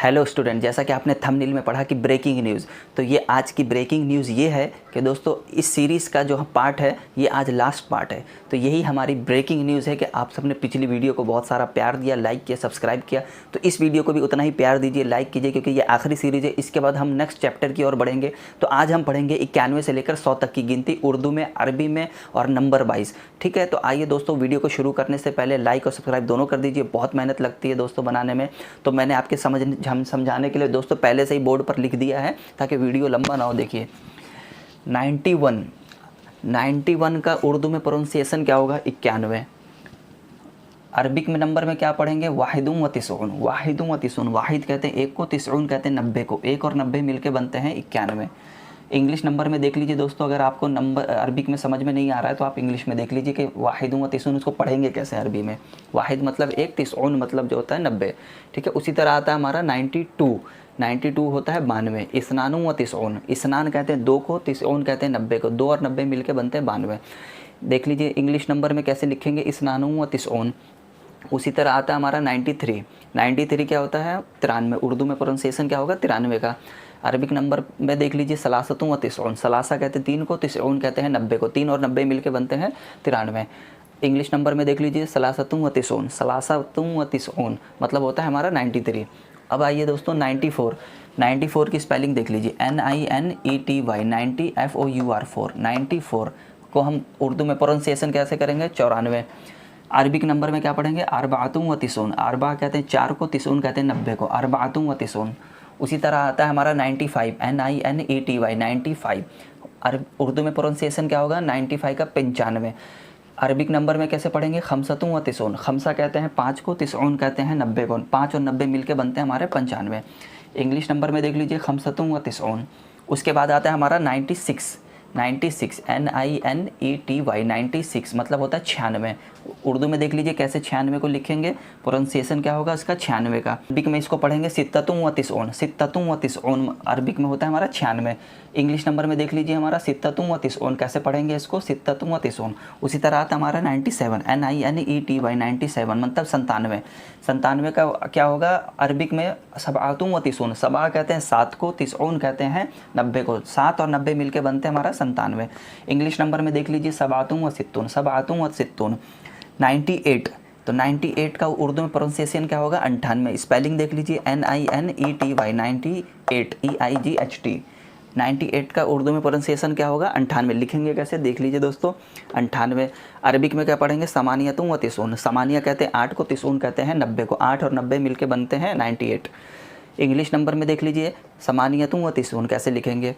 Hello student, जैसा कि आपने थंबनेल में पढ़ा कि ब्रेकिंग न्यूज़, तो ये आज की ब्रेकिंग न्यूज़ ये है कि दोस्तों इस सीरीज़ का जो पार्ट है ये आज लास्ट पार्ट है। तो यही हमारी ब्रेकिंग न्यूज़ है कि आप सबने पिछली वीडियो को बहुत सारा प्यार दिया, लाइक किया, सब्सक्राइब किया, तो इस वीडियो को भी उतना ही प्यार दीजिए, लाइक कीजिए, क्योंकि ये आखिरी सीरीज़ है। इसके बाद हम नेक्स्ट चैप्टर की ओर बढ़ेंगे। तो आज हम पढ़ेंगे 91 से लेकर 100 तक की गिनती, उर्दू में, अरबी में और नंबर वाइज। ठीक है, तो आइए दोस्तों, वीडियो को शुरू करने से पहले लाइक और सब्सक्राइब दोनों कर दीजिए। बहुत मेहनत लगती है दोस्तों बनाने में, तो मैंने आपके समझाने के लिए दोस्तों पहले से ही बोर्ड पर लिख दिया है ताकि वीडियो लंबा ना हो। देखिए 91 का उर्दू में प्रोनाउंसिएशन क्या होगा? 91। अरबिक में नंबर में क्या पढ़ेंगे? वाहिदुम व तिसऊन। वाहिद कहते हैं एक को, तिसऊन कहते हैं 90 को। 1 और 90 मिलके बनते हैं 91। इंग्लिश नंबर में देख लीजिए दोस्तों, अगर आपको नंबर अरबिक में समझ में नहीं आ रहा है तो आप इंग्लिश में देख लीजिए कि वाहिदुम व तिसऊन उसको पढ़ेंगे कैसे अरबी में। वाहिद मतलब एक, तिसऊन मतलब जो होता है 90। ठीक है, उसी तरह आता है हमारा 92 होता है 92। इसनानु व तिसऊन, इसनान कहते हैं 2 को, तिसऊन कहते हैं 90 को। 2 और 90 मिलके बनते हैं 92। देख लीजिए इंग्लिश नंबर में कैसे लिखेंगे, इसनानु व तिसऊन। उसी तरह आता है हमारा 93 क्या होता है? 93। उर्दू में प्रोनाउंसिएशन क्या होगा? 93 का। अरबिक नंबर में देख लीजिए सलासतुम व तिसऊन। सलासा कहते हैं 3 को, तिसऊन कहते हैं 90 को। 3 और 90 मिलके बनते हैं 93। इंग्लिश नंबर में देख लीजिए सलासतुम व तिसऊन मतलब होता है हमारा 93। अब आइए दोस्तों 94 की स्पेलिंग देख लीजिए, NINETY, 90 FOUR 94 को हम उर्दू में प्रोनाउंसिएशन कैसे करेंगे? 94। अरबिक नंबर में क्या पढ़ेंगे? अरबातुम व तिसऊन। अरबा कहते हैं 4 को, तिसऊन कहते हैं 90 को। अरबातुम व तिसऊन। उसी तरह आता है हमारा 95, NINETY 95। उर्दू में प्रोनाउंसिएशन क्या होगा? 95 का 95। अरबिक नंबर में कैसे पढ़ेंगे? खमसतुम व तिसऊन। खमसा कहते हैं 5 को, तिसऊन कहते हैं 90 को। 5 और 90 मिलके बनते हैं हमारे 95। इंग्लिश नंबर में देख लीजिए खमसतुम व तिसऊन। उसके बाद आता है हमारा 96, NINETY 96 मतलब होता है 96। उर्दू में देख लीजिए कैसे 96 को लिखेंगे, प्रोनाउंसिएशन क्या होगा इसका? 96 का। अरबिक में इसको पढ़ेंगे सित्ततुम व तिसऊन। अरबिक में होता है हमारा 96। इंग्लिश नंबर में देख लीजिए हमारा सित्ततुम व तिसऊन, कैसे पढ़ेंगे इसको? सित्ततुम व तिसऊन। उसी तरह आता है हमारा 97, NINETY 97 मतलब 97 का क्या होगा? अरबिक में सबातुम व तिसऊन। सबा कहते हैं 7 को, तिसऊन कहते हैं 90 को। 7 और 90 मिलके बनते हैं हमारा 97। इंग्लिश नंबर में देख लीजिए सबातुम व सित्तून। 98, तो 98 का उर्दू में प्रोनाउंसिएशन क्या होगा? 98। स्पेलिंग देख लीजिए NINETY 98 EIGHT। 98 का उर्दू में प्रोनाउंसिएशन क्या होगा? 98। लिखेंगे कैसे? देख लीजिए दोस्तों 98। अरबिक में क्या पढ़ेंगे? समानियतुम व तिसऊन। समानिया कहते हैं 8 को, तिसऊन कहते हैं 90 को। 8 और 90 मिलके बनते हैं 98। इंग्लिश नंबर में देख लीजिए समानियतुम व तिसऊन, कैसे लिखेंगे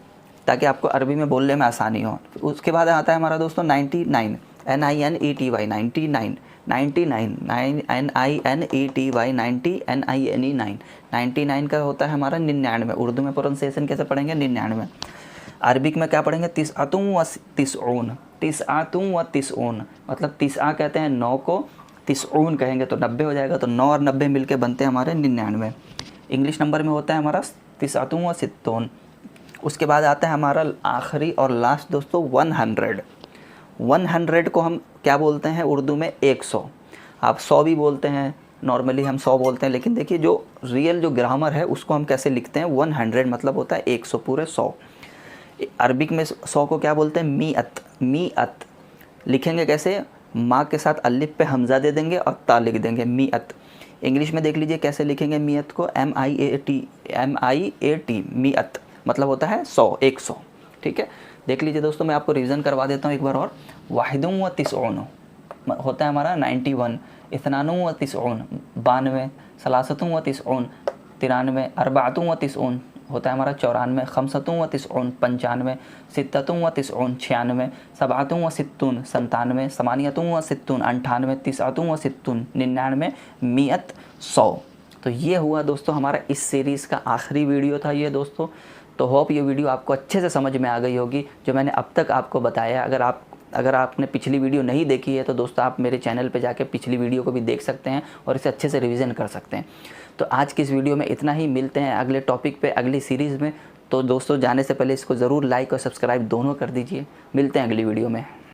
ताकि आपको अरबी में बोलने में आसानी हो। उसके बाद आता है हमारा दोस्तों 99, NINETY 99 99 का होता है हमारा 99। उर्दू में प्रोनाउंसिएशन कैसे पढ़ेंगे? 99। अरबिक में क्या पढ़ेंगे? तिसअतुम व तिसऊन मतलब तिसआ कहते हैं 9 को, तिसऊन कहेंगे तो 90 हो जाएगा। तो 9 और 90 मिलके बनते हैं हमारे 99। इंग्लिश नंबर में होता है हमारा तिसअतुम व सित्तून। उसके बाद आता है हमारा आखिरी और लास्ट दोस्तों 100 को हम क्या बोलते हैं उर्दू में? 100। आप 100 भी बोलते हैं, नॉर्मली हम 100 बोलते हैं, लेकिन देखिए जो रियल जो ग्रामर है उसको हम कैसे लिखते हैं? 100 मतलब होता है 100, पूरे 100। अरबिक में 100 को क्या बोलते हैं? मीअत। लिखेंगे कैसे? माँ के साथ अलिफ पे हमज़ा दे देंगे और ता लिख देंगे, मीअत। इंग्लिश में देख लीजिए कैसे लिखेंगे मीअत को? MIAT मीअत मतलब होता है 100। ठीक है, देख लीजिए दोस्तों, मैं आपको रिवीजन करवा देता हूँ एक बार और। वाहिदुम व तिसऊन होता है हमारा 91। इथनानुम व तिसऊन 92। सलासतुम व तिसऊन 93। अरबातुम व तिसऊन होता है हमारा 94। खमसतुम व तिसऊन 95। सित्ततुम व तिसऊन 96। सबातुम व सित्तून 97। समानियतुम व सित्तून 98। तिसअतुम व सित्तून 99। मीअत 100। तो ये हुआ दोस्तों हमारा इस सीरीज़ का आखिरी वीडियो था ये दोस्तों। तो होप ये वीडियो आपको अच्छे से समझ में आ गई होगी जो मैंने अब तक आपको बताया। अगर आपने पिछली वीडियो नहीं देखी है तो दोस्तों आप मेरे चैनल पे जाके पिछली वीडियो को भी देख सकते हैं और इसे अच्छे से रिवीजन कर सकते हैं। तो आज की इस वीडियो में इतना ही। मिलते हैं अगले टॉपिक पे, अगली सीरीज़ में। तो दोस्तों जाने से पहले इसको ज़रूर लाइक और सब्सक्राइब दोनों कर दीजिए। मिलते हैं अगली वीडियो में।